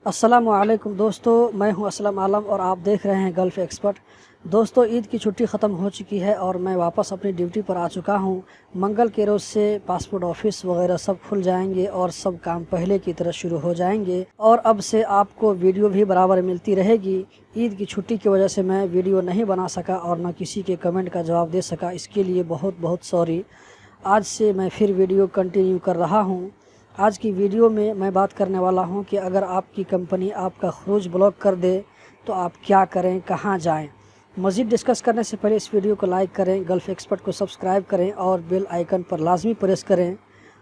अस्सलामुअलैकुम दोस्तों, मैं हूं असलम आलम और आप देख रहे हैं गल्फ़ एक्सपर्ट। दोस्तों, ईद की छुट्टी ख़त्म हो चुकी है और मैं वापस अपनी ड्यूटी पर आ चुका हूं। मंगल के रोज़ से पासपोर्ट ऑफ़िस वगैरह सब खुल जाएंगे और सब काम पहले की तरह शुरू हो जाएंगे और अब से आपको वीडियो भी बराबर मिलती रहेगी। ईद की छुट्टी की वजह से मैं वीडियो नहीं बना सका और न किसी के कमेंट का जवाब दे सका, इसके लिए बहुत बहुत सॉरी। आज से मैं फिर वीडियो कंटिन्यू कर रहा हूँ। आज की वीडियो में मैं बात करने वाला हूं कि अगर आपकी कंपनी आपका ख़ुरूज ब्लॉक कर दे तो आप क्या करें, कहां जाएं। मज़ीद डिस्कस करने से पहले इस वीडियो को लाइक करें, गल्फ़ एक्सपर्ट को सब्सक्राइब करें और बेल आइकन पर लाजमी प्रेस करें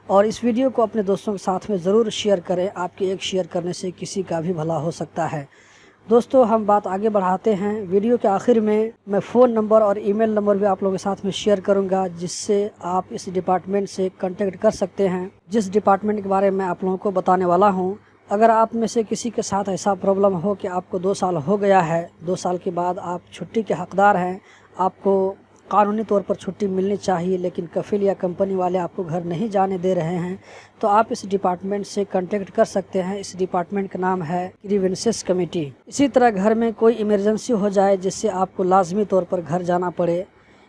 और इस वीडियो को अपने दोस्तों के साथ में ज़रूर शेयर करें। आपके एक शेयर करने से किसी का भी भला हो सकता है। दोस्तों, हम बात आगे बढ़ाते हैं। वीडियो के आखिर में मैं फ़ोन नंबर और ईमेल नंबर भी आप लोगों के साथ में शेयर करूंगा, जिससे आप इस डिपार्टमेंट से कांटेक्ट कर सकते हैं, जिस डिपार्टमेंट के बारे में आप लोगों को बताने वाला हूं। अगर आप में से किसी के साथ ऐसा प्रॉब्लम हो कि आपको 2 साल हो गया है, 2 साल के बाद आप छुट्टी के हकदार हैं, आपको कानूनी तौर पर छुट्टी मिलनी चाहिए लेकिन कफ़ील या कंपनी वाले आपको घर नहीं जाने दे रहे हैं, तो आप इस डिपार्टमेंट से कांटेक्ट कर सकते हैं। इस डिपार्टमेंट का नाम है ग्रीवेंसेस कमेटी। इसी तरह घर में कोई इमरजेंसी हो जाए जिससे आपको लाजमी तौर पर घर जाना पड़े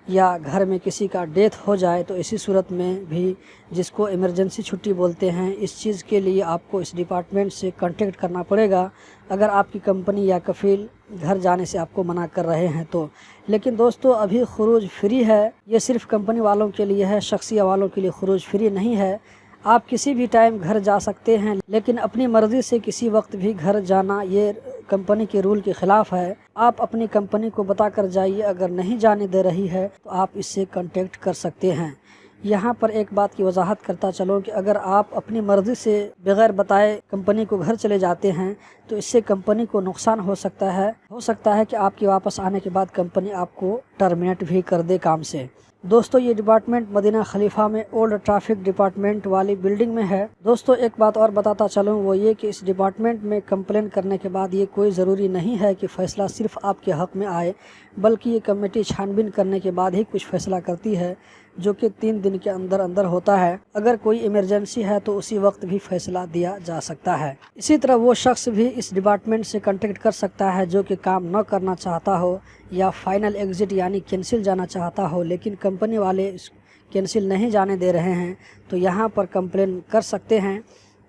या घर में किसी का डेथ हो जाए, तो इसी सूरत में भी, जिसको इमरजेंसी छुट्टी बोलते हैं, इस चीज़ के लिए आपको इस डिपार्टमेंट से कांटेक्ट करना पड़ेगा अगर आपकी कंपनी या कफ़ील घर जाने से आपको मना कर रहे हैं तो। लेकिन दोस्तों, अभी ख़ुरूज फ्री है, ये सिर्फ कंपनी वालों के लिए है, शख्सिया वालों के लिए ख़ुरूज फ्री नहीं है। आप किसी भी टाइम घर जा सकते हैं, लेकिन अपनी मर्ज़ी से किसी वक्त भी घर जाना ये कंपनी के रूल के ख़िलाफ़ है। आप अपनी कंपनी को बता कर जाइए, अगर नहीं जाने दे रही है तो आप इससे कांटेक्ट कर सकते हैं। यहाँ पर एक बात की वजाहत करता चलो कि अगर आप अपनी मर्ज़ी से बग़ैर बताए कंपनी को घर चले जाते हैं तो इससे कंपनी को नुकसान हो सकता है कि आपके वापस आने के बाद कंपनी आपको टर्मिनेट भी कर दे काम से। दोस्तों, ये डिपार्टमेंट मदीना खलीफा में ओल्ड ट्रैफिक डिपार्टमेंट वाली बिल्डिंग में है। दोस्तों, एक बात और बताता चलूँ, वो ये कि इस डिपार्टमेंट में कंप्लेन करने के बाद ये कोई ज़रूरी नहीं है कि फ़ैसला सिर्फ आपके हक़ में आए, बल्कि ये कमेटी छानबीन करने के बाद ही कुछ फ़ैसला करती है, जो कि 3 दिन के अंदर अंदर होता है। अगर कोई इमरजेंसी है तो उसी वक्त भी फ़ैसला दिया जा सकता है। इसी तरह वो शख्स भी इस डिपार्टमेंट से कांटेक्ट कर सकता है जो कि काम न करना चाहता हो या फाइनल एग्ज़िट यानी कैंसिल जाना चाहता हो, लेकिन कंपनी वाले कैंसिल नहीं जाने दे रहे हैं, तो यहाँ पर कंप्लेन कर सकते हैं।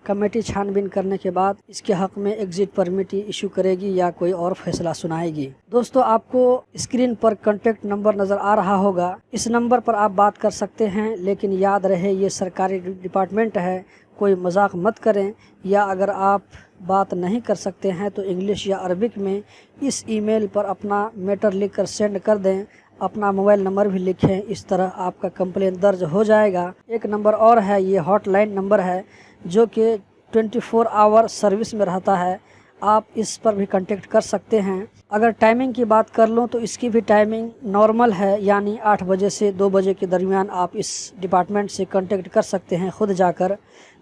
कमेटी छानबीन करने के बाद इसके हक़ में एग्ज़िट परमिट इशू करेगी या कोई और फैसला सुनाएगी। दोस्तों, आपको स्क्रीन पर कॉन्टैक्ट नंबर नज़र आ रहा होगा, इस नंबर पर आप बात कर सकते हैं, लेकिन याद रहे ये सरकारी डिपार्टमेंट है, कोई मजाक मत करें। या अगर आप बात नहीं कर सकते हैं तो इंग्लिश या अरबिक में इस ईमेल पर अपना मैटर लिख कर सेंड कर दें, अपना मोबाइल नंबर भी लिखें, इस तरह आपका कंप्लेन दर्ज हो जाएगा। एक नंबर और है, ये हॉटलाइन नंबर है जो कि 24 आवर सर्विस में रहता है, आप इस पर भी कांटेक्ट कर सकते हैं। अगर टाइमिंग की बात कर लूँ तो इसकी भी टाइमिंग नॉर्मल है, यानी 8 बजे से 2 बजे के दरमियान आप इस डिपार्टमेंट से कांटेक्ट कर सकते हैं खुद जाकर।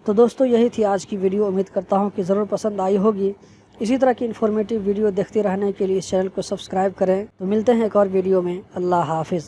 तो दोस्तों, यही थी आज की वीडियो। उम्मीद करता हूँ कि ज़रूर पसंद आई होगी। इसी तरह की इन्फॉर्मेटिव वीडियो देखते रहने के लिए इस चैनल को सब्सक्राइब करें। तो मिलते हैं एक और वीडियो में। अल्लाह हाफिज़।